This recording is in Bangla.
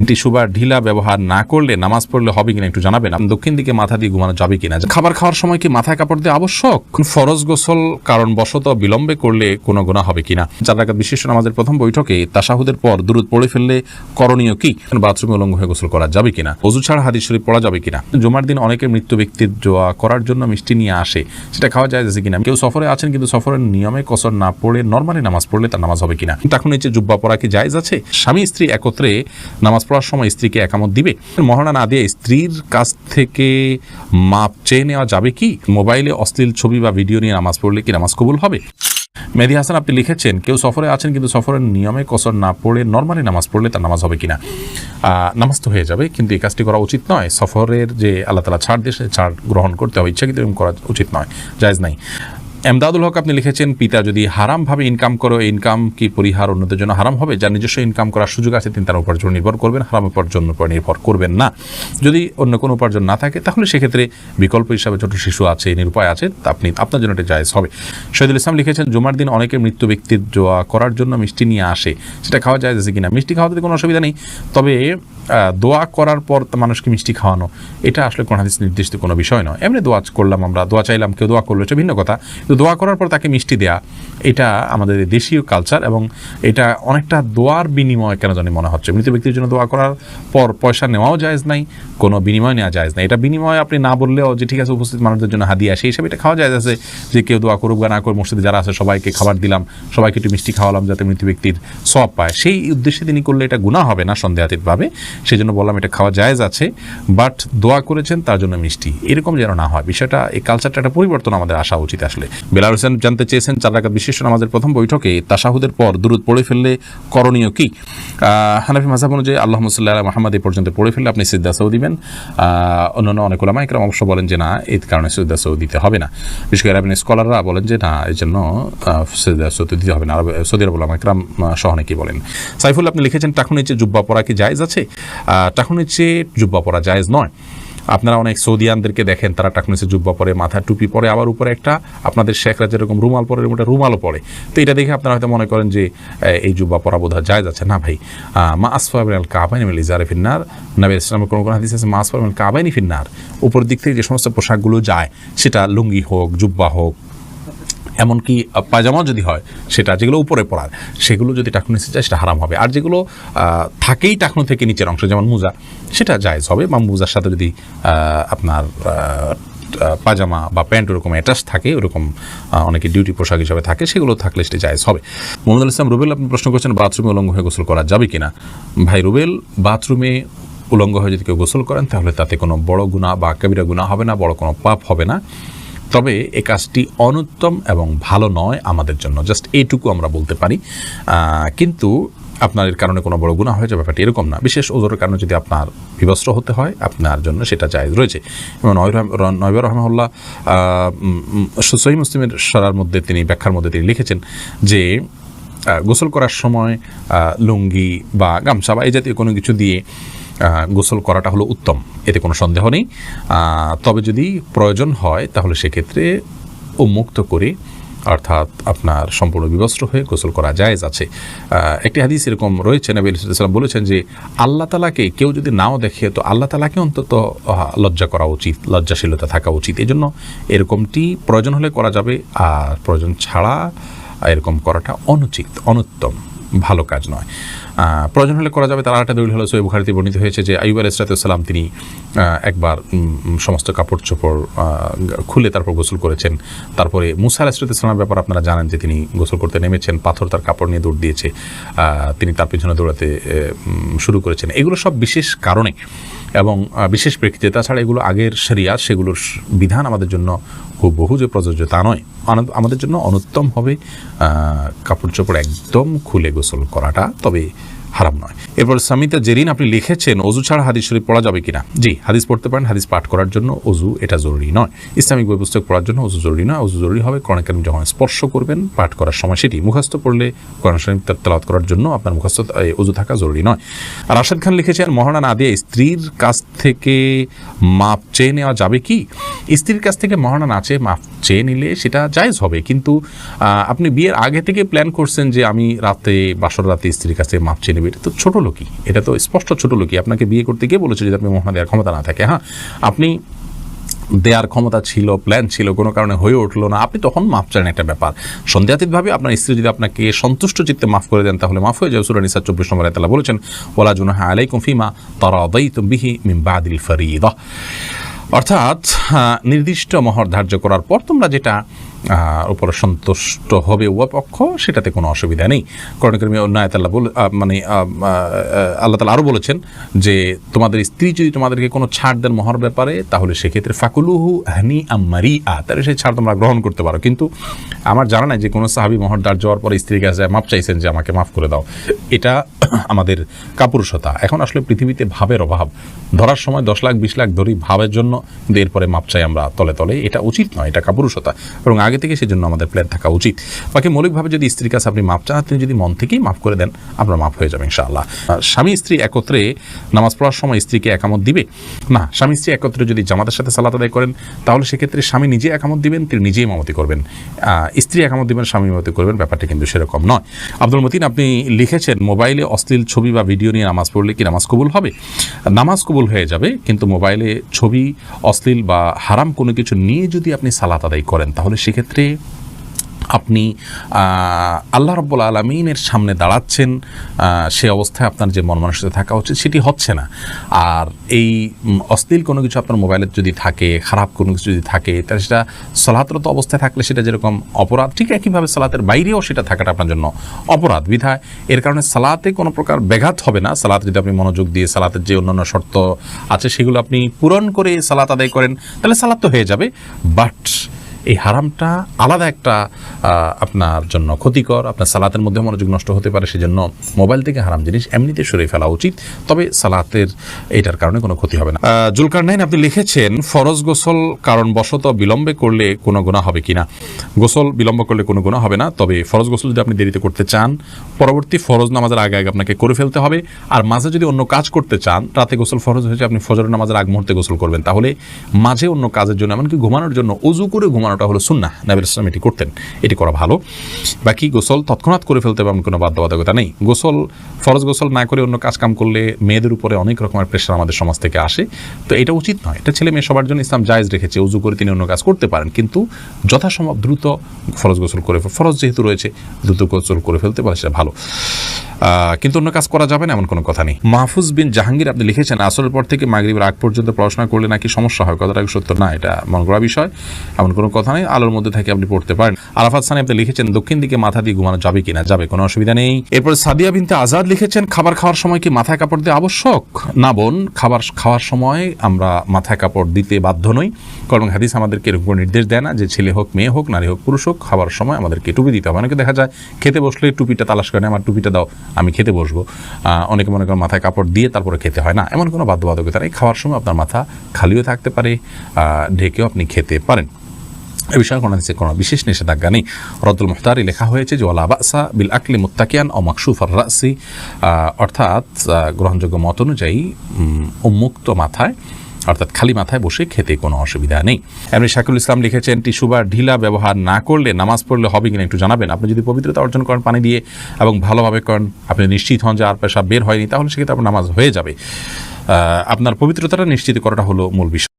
টিস্যু বা ঢিলা ব্যবহার না করলে নামাজ পড়লে হবে কিনা একটু জানাবেন। দক্ষিণ দিকে মাথা দিয়ে ঘুমানো যাবে কিনা? খাবার খাওয়ার সময় কি মাথায় কাপড় দিয়ে আবশ্যক? ফরজ গোসল কারণবশত বিলম্বে করলে কোনো গুনাহ হবে কিনা? 4 রাকাত বিশিষ্ট নামাজের প্রথম বৈঠকে তাশাহুদের পর দুরূদ পড়ে ফেললে করণীয় কি? বাথরুমে উলঙ্গ হয়ে গোসল করা যাবে কিনা? ওযু ছাড়া হাদিস শরীফ পড়া যাবে কিনা? জুমার দিন অনেকে মৃত ব্যক্তির দোয়া করার জন্য মিষ্টি নিয়ে আসে, সেটা খাওয়া যায় কিনা? কেউ সফরে আছেন কিন্তু সফরের নিয়মে কসর না পড়ে নরমালি নামাজ পড়লে তার নামাজ হবে কিনা? এখন নিচে জুব্বা পরা কি জায়েজ আছে? স্বামী স্ত্রী একত্রে নামাজ পড়ার সময় স্ত্রীকে একামত দিবে? মহারণা না দিয়ে স্ত্রীর কাছ থেকে মাপ চেয়ে নেওয়া যাবে কি? মোবাইলে অশ্লীল ছবি বা ভিডিও নিয়ে নামাজ পড়লে কি নামাজ কবুল হবে? মেহেদী হাসান আপনি লিখেছেন, কেউ সফরে আছেন কিন্তু সফরের নিয়মে কসর না পড়ে নরমালি নামাজ পড়লে তার নামাজ হবে কিনা? নামাজ তো হয়ে যাবে, কিন্তু এই কাজটি করা উচিত নয়। সফরের যে আল্লাহ তাআলা ছাড় দিয়ে ছাড় গ্রহণ করতে হবে, ইচ্ছাকৃত করা উচিত নয়, জায়েজ নাই। এমদাদুল হক আপনি লিখেছেন, পিতা যদি হারামভাবে ইনকাম করে, ইনকাম কি পরিহার অন্যদের জন্য হারাম হবে? যার নিজস্ব ইনকাম করার সুযোগ আছে তিনি তার উপার্জন নির্ভর করবেন, হারাম উপার্জন উপর নির্ভর করবেন না। যদি অন্য কোনো উপার্জন না থাকে তাহলে সেক্ষেত্রে বিকল্প হিসাবে ছোট শিশু আছে, নিরুপায় আছে, আপনি আপনার জন্য এটা জায়েজ হবে। শহীদুল ইসলাম লিখেছেন, জুমার দিন অনেকে মৃত ব্যক্তির দোয়া করার জন্য মিষ্টি নিয়ে আসে, সেটা খাওয়া যায় কিনা? মিষ্টি খাওয়াতে কোনো অসুবিধা নেই, তবে দোয়া করার পর মানুষকে মিষ্টি খাওয়ানো এটা আসলে কোন হাদিস নির্দিষ্ট কোনো বিষয় নয়। এমনি দোয়া করলাম, আমরা দোয়া চাইলাম, কেউ দোয়া করলো, এটা ভিন্ন কথা। কিন্তু দোয়া করার পর তাকে মিষ্টি দেয়া এটা আমাদের দেশীয় কালচার, এবং এটা অনেকটা দোয়ার বিনিময় কেন জানি মনে হচ্ছে। মৃত ব্যক্তির জন্য দোয়া করার পর পয়সা নেওয়াও জায়েজ নাই, কোনো বিনিময় নেওয়া জায়েজ নাই। এটা বিনিময় আপনি না বললেও যে ঠিক আছে উপস্থিত মানুষদের জন্য হাদিয়া, সেই হিসাবে এটা খাওয়া জায়েজ আছে। যে কেউ দোয়া করুক বা না করুক, মসজিদে যারা আছে সবাইকে খাবার দিলাম, সবাইকে একটু মিষ্টি খাওয়ালাম যাতে মৃত ব্যক্তির সওয়াব পায়, সেই উদ্দেশ্যে তিনি করলে এটা গুনাহ হবে না সন্দেহাতীতভাবে। সেই জন্য বললাম এটা খাওয়া জায়েজ আছে, বাট দোয়া করেছেন তার জন্য মিষ্টি এরকম যেন না হয়। বিষয়টা, এই কালচারটা একটা পরিবর্তন আমাদের আসা উচিত আসলে। বেলাল হোসেন জানতে চেয়েছেন, 4 রাকাত বিশিষ্ট নামাজের প্রথম বৈঠকে তাশাহুদের পর দুরূদ পড়ে ফেললে করণীয় কি? হানাফি মাযহাব অনুযায়ী আল্লাহুম্মা সাল্লি আলা মুহাম্মাদ এই পর্যন্ত পড়ে ফেললে আপনি সিজদা সাউ দিবেন। অন্যান্য অনেক উলামা ইকরাম অবশ্য বলেন যে না, এই কারণে সিজদা সাউ দিতে হবে না। বিশেষ করে আরবি স্কলাররা বলেন যে না, এই জন্য সিজদা সাউ দিতে হবে না। সৌদি আরব উলামা ইকরাম সহ অনেকেই বলেন। সাইফুল আপনি লিখেছেন, টাকুর নিচে জুব্বা পরা কি জায়েজ আছে? টাকুর নিচে জুব্বা পরা জায়েজ নয়। আপনারা অনেক সৌদিয়ানদেরকে দেখেন, তারা টাকুর নিচে জুব্বা পরে, মাথা টুপি পরে, আবার উপরে একটা আপনাদের শেখরা যেরকম রুমাল পরে, ওটা রুমালও পরে। তো এটা দেখে আপনারা হয়তো মনে করেন যে এই জুব্বা পরা বোধহয় জায়েজ আছে। না ভাই, মা আসফাল মিনাল কাবাইনি মিনাল ইজারি ফিন্নার, নবী ইসলামের কোনো হাদিস আছে মা আসফাল মিনাল কাবাইনি ফিন্নার, উপরের দিক থেকে যে সমস্ত পোশাকগুলো যায়, সেটা লুঙ্গি হোক, জুব্বা হোক, এমনকি পায়জামাও যদি হয়, সেটা যেগুলো উপরে পড়ার, সেগুলো যদি টাকনু নিচে যায় সেটা হারাম হবে। আর যেগুলো থাকেই টাকনু থেকে নিচের অংশ, যেমন মোজা, সেটা জায়েজ হবে। বা মোজার সাথে যদি আপনার পায়জামা বা প্যান্ট ওরকম অ্যাটাচ থাকে, ওরকম অনেকে ডিউটি পোশাক হিসাবে থাকে, সেগুলো থাকলে সেটা জায়েজ হবে। মোহাম্মদ ইসলাম রুবেল আপনি প্রশ্ন করছেন, বাথরুমে উলঙ্গ হয়ে গোসল করা যাবে কিনা? ভাই রুবেল, বাথরুমে উলঙ্গ হয়ে যদি কেউ গোসল করেন তাহলে তাতে কোনো বড় গুনাহ বা কবিরা গুনাহ হবে না, বড় কোনো পাপ হবে না। তবে এই কাজটি অনুত্তম এবং ভালো নয় আমাদের জন্য, জাস্ট এইটুকু আমরা বলতে পারি। কিন্তু আপনার এর কারণে কোনো বড় গুনাহ হয়ে যাবে ব্যাপারটি এরকম না। বিশেষ ওজোরের কারণে যদি আপনার বিবস্ত্র হতে হয়, আপনার জন্য সেটা জায়েজ রয়েছে। এবং নয়বার রহমাহুল্লাহ সহিহ মুসলিমের সরার মধ্যে তিনি ব্যাখ্যার মধ্যে তিনি লিখেছেন যে গোসল করার সময় লুঙ্গি বা গামছা বা এই জাতীয় কোনো কিছু দিয়ে গোসল করাটা হলো উত্তম, এতে কোনো সন্দেহ নেই। তবে যদি প্রয়োজন হয় তাহলে সেক্ষেত্রে উন্মুক্ত করে, অর্থাৎ আপনার সম্পূর্ণ বিবস্ত্র হয়ে গোসল করা জায়েজ আছে। একটি হাদিস এরকম রয়েছে, নবী সাল্লাল্লাহু আলাইহি ওয়াসাল্লাম বলেছেন যে আল্লাহ তাআলাকে কেউ যদি নাও দেখে, তো আল্লাহ তাআলাকে অন্তত লজ্জা করা উচিত, লজ্জাশীলতা থাকা উচিত। এই জন্য এরকমটি প্রয়োজন হলে করা যাবে, আর প্রয়োজন ছাড়া এরকম করাটা অনুচিত, অনুত্তম, ভালো কাজ নয়। প্রয়োজন হলে করা যাবে। তার আরেকটা দলিল হলো সহিহ বুখারীতে বর্ণিত হয়েছে যে আইয়ুব আলাইহিস সালাম তিনি একবার সমস্ত কাপড় চোপড় খুলে তারপর গোসল করেছেন। তারপরে মুসা আলাইহিস সালামের ব্যাপার আপনারা জানেন যে তিনি গোসল করতে নেমেছেন, পাথর তার কাপড় নিয়ে দৌড় দিয়েছে, তিনি তার পিছনে দৌড়াতে শুরু করেছেন। এগুলো সব বিশেষ কারণে এবং বিশেষ প্রেক্ষিতে। তাছাড়া এগুলো আগের শরিয়াত, সেগুলোর বিধান আমাদের জন্য হুবহু যে প্রযোজ্য তা নয়। আমাদের জন্য অনুত্তম হবে কাপড় চোপড় একদম খুলে গোসল করাটা, তবে হারাম নয়। এরপর সামিতা জেরিন আপনি লিখেছেন, অজু ছাড়া হাদিস শরীফ পড়া যাবে কিনা? জি, হাদিস পড়তে পারেন। হাদিস পাঠ করার জন্য অজু এটা জরুরি নয়। ইসলামিক বই পুস্তক পড়ার জন্য অজু জরুরি নয়। অজু জরুরি হবে কোরআন কারীম যখন স্পর্শ করবেন পাঠ করার সময়, সেটি মুখস্থ পড়লে কোরআন শরীফ তেলাওয়াত করার জন্য আপনার মুখস্থ অজু থাকা জরুরি নয়। আর রাশেদ খান লিখেছেন, মহারণা না দিয়ে স্ত্রীর কাছ থেকে মাপ চেয়ে নেওয়া যাবে কি? স্ত্রীর কাছ থেকে মহারণা না চেয়ে মাপ চেয়ে নিলে সেটা জায়েজ হবে, কিন্তু আপনি বিয়ের আগে থেকে প্ল্যান করছেন যে আমি রাতে, বাসর রাতে স্ত্রীর কাছে মাপ চেয়ে নেবেন, নেবে, এটা তো ছোট লোকই, এটা তো স্পষ্ট ছোট লোকই। আপনাকে বিয়ে করতে গিয়ে বলেছে যদি আপনি মোহনা দেওয়ার ক্ষমতা না থাকে, হ্যাঁ আপনি দেওয়ার ক্ষমতা ছিল, প্ল্যান ছিল, কোনো কারণে হয়ে উঠলো না, আপনি তখন মাফ চান, একটা ব্যাপার। সন্দেহাতীতভাবে আপনার স্ত্রী যদি আপনাকে সন্তুষ্ট চিত্তে মাফ করে দেন তাহলে মাফ হয়ে যাবে। সূরা নিসা 24 নম্বর আয়াতে আল্লাহ বলেছেন ওয়ালা জুনাহা আলাইকুম ফিমা তারাদাইতুম বিহি মিন বাদিল ফরিদা, অর্থাৎ নির্দিষ্ট মহর ধার্য করার পর তোমরা যেটা উপরে সন্তুষ্ট হবে উভয় পক্ষ, সেটাতে কোনো অসুবিধা নেই। কোরআন কারীমে অন্য আয়াতে আল্লাহ তাআলা আরও বলেছেন যে তোমাদের স্ত্রী যদি তোমাদেরকে কোনো ছাড় দেন মহর ব্যাপারে, তাহলে সেক্ষেত্রে ফাকুলুহু হানিআম মারিআ, তাহলে সেই ছাড় তোমরা গ্রহণ করতে পারো। কিন্তু আমার জানা নাই যে কোনো সাহাবী মহর ধার্য হওয়ার পরে স্ত্রীর কাছে মাফ চাইছেন যে আমাকে মাফ করে দাও। এটা আমাদের কাপুরুষতা। এখন আসলে পৃথিবীতে ভাবের অভাব, ধরার সময় 10 লাখ 20 লাখ ধরি ভাবের জন্য, কিন্তু এরপরে মাপ চাই আমরা তলে তলে, এটা উচিত নয়, এটা কাপুরুষতা। এবং আগে থেকে সেজন্য আমাদের প্ল্যান থাকা উচিত। বাকি মৌলিকভাবে যদি স্ত্রীর কাছে আপনি মাপ চান, তিনি যদি মন থেকেই মাফ করে দেন, আপনার মাফ হয়ে যাবে ইনশাআল্লাহ। স্বামী স্ত্রী একত্রে নামাজ পড়ার সময় স্ত্রীকে একামত দিবে না। স্বামী স্ত্রী একত্রে যদি জামাতের সাথে সালাত আদায় করেন, তাহলে সেক্ষেত্রে স্বামী নিজে একামত দিবেন, তিনি নিজেই ইমামতি করবেন। স্ত্রী একামত দিবেন, স্বামী ইমামতি করবেন, ব্যাপারটা কিন্তু সেরকম নয়। আব্দুল মতিন আপনি লিখেছেন মোবাইলে অশ্লীল ছবি বা ভিডিও নিয়ে নামাজ পড়লে কি নামাজ কবুল হবে? নামাজ কবুল হয়ে যাবে, কিন্তু মোবাইলে ছবি, অশ্লীল বা হারাম কোনো কিছু নিয়ে যদি আপনি সালাত আদায় করেন, তাহলে সেক্ষেত্রে আপনি আল্লাহ রাব্বুল আলামিনের সামনে দাঁড়াচ্ছেন, সে অবস্থায় আপনার যে মন মানসিকতা থাকা উচিত সেটি হচ্ছে না। আর এই অশ্লীল কোনো কিছু আপনার মোবাইলে যদি থাকে, খারাপ কোনো কিছু যদি থাকে, তাহলে সেটা সালাতরত অবস্থায় থাকলে সেটা যেরকম অপরাধ, ঠিক একইভাবে সালাতের বাইরেও সেটা থাকাটা আপনার জন্য অপরাধ। বিধায় এর কারণে সালাতে কোনো প্রকার ব্যাঘাত হবে না। সালাতে যদি আপনি মনোযোগ দিয়ে সালাতের যে অন্যান্য শর্ত আছে সেগুলো আপনি পূরণ করে সালাত আদায় করেন, তাহলে সালাত তো হয়ে যাবে। বাট এই হারামটা আলাদা একটা আপনার জন্য ক্ষতিকর, আপনার সালাতের মধ্যে মনোযোগ নষ্ট হতে পারে। সেজন্য মোবাইল থেকে হারাম জিনিস এমনিতে সরিয়ে ফেলা উচিত, তবে সালাতের এটার কারণে কোনো ক্ষতি হবে না। জুলকারনাইন আপনি লিখেছেন ফরজ গোসল কারণবশত বিলম্বে করলে কোনো গুনাহ হবে কিনা? গোসল বিলম্ব করলে কোনো গুনাহ হবে না, তবে ফরজ গোসল যদি আপনি দেরিতে করতে চান, পরবর্তী ফরজ নামাজের আগে আগে আপনাকে করে ফেলতে হবে। আর মাঝে যদি অন্য কাজ করতে চান, রাতে গোসল ফরজ হয়েছে, আপনি ফজর নামাজের আগ মুহূর্তে গোসল করবেন, তাহলে মাঝে অন্য কাজের জন্য, এমনকি ঘুমানোর জন্য উযু করে ঘুমানোটা হলো সুন্নাহ, নবী সাল্লাল্লাহু এটি করতেন, এটি করা ভালো। বাকি গোসল তৎক্ষণাৎ করে ফেলতে হবে এমন কোনো বাধ্যবাধকতা নেই। গোসল ফরজ গোসল না করে অন্য কাজ কাম করলে মেয়েদের উপরে অনেক রকমের প্রেশার আমাদের সমাজ থেকে আসে, তো এটা উচিত নয়। এটা ছেলে মেয়ে সবার জন্য ইসলাম জায়েজ রেখেছে, উযু করে তিনি অন্য কাজ করতে পারেন, কিন্তু যথাসম্ভব দ্রুত ফরজ গোসল করে, ফরজ যেহেতু রয়েছে দ্রুত গোসল করে ফেলতে পারে, সেটা ভালো। কিন্তু অন্য কাজ করা যাবে না এমন কোনো কথা নেই। মাহফুজ বিন জাহাঙ্গীর আপনি লিখেছেন আসরের পর থেকে মাগরিবের আগ পর্যন্ত পড়াশোনা করলে নাকি সমস্যা হয়, কথাটা সত্য না, এটা মন করা বিষয়, এমন কোনো কথা নেই। আলোর মধ্যে থেকে আপনি পড়তে পারেন। আরাফাত সানি আপনি লিখেছেন দক্ষিণ দিকে মাথা দিয়ে ঘুমানো যাবে কিনা? যাবে, কোনো অসুবিধা নেই। এরপর সাদিয়া বিনতে আজাদ লিখেছেন খাবার খাওয়ার সময় কি মাথায় কাপড় দেওয়া আবশ্যক? না বোন, খাবার খাওয়ার সময় আমরা মাথায় কাপড় দিতে বাধ্য নই, কারণ হাদিস আমাদেরকে এরকম নির্দেশ দেয় না যে ছেলে হোক মেয়ে হোক নারী হোক পুরুষ হোক খাবার সময় আমাদেরকে টুপি দিতে হবে। অনেকে দেখা যায় খেতে বসলে টুপিটা তালাশ করে, আমার টুপিটা দাও আমি খেতে বসবো। অনেকে মনে করেন মাথায় কাপড় দিয়ে তারপরে খেতে হয়, না, এমন কোনো বাধ্যবাধকতা নেই। খাওয়ার সময় আপনার মাথা খালিও থাকতে পারে, ঢেকেও আপনি খেতে পারেন, এ বিষয়ে কোনো বিশেষ নিষেধাজ্ঞা নেই। রদ্দুল মুহতারি লেখা হয়েছে যে ওয়ালা বাসা বিল আকলি মুত্তাকিয়ান ও মাকসুফার রাসি, অর্থাৎ গ্রহণযোগ্য মত অনুযায়ী উন্মুক্ত মাথায়, অর্থাৎ খালি মাথায় বসে খেতে কোনো অসুবিধা নেই। এমনি শাকিল ইসলাম লিখেছেন টিস্যু বা ঢিলা ব্যবহার না করলে নামাজ পড়লে হবে কিনা একটু জানাবেন। আপনি যদি পবিত্রতা অর্জন করেন পানি দিয়ে এবং ভালোভাবে করেন, আপনি নিশ্চিত হন যে আর পেশাব বের হয়নি, তাহলে সেক্ষেত্রে আপনার নামাজ হয়ে যাবে। আপনার পবিত্রতাটা নিশ্চিত করাটা হলো মূল বিষয়।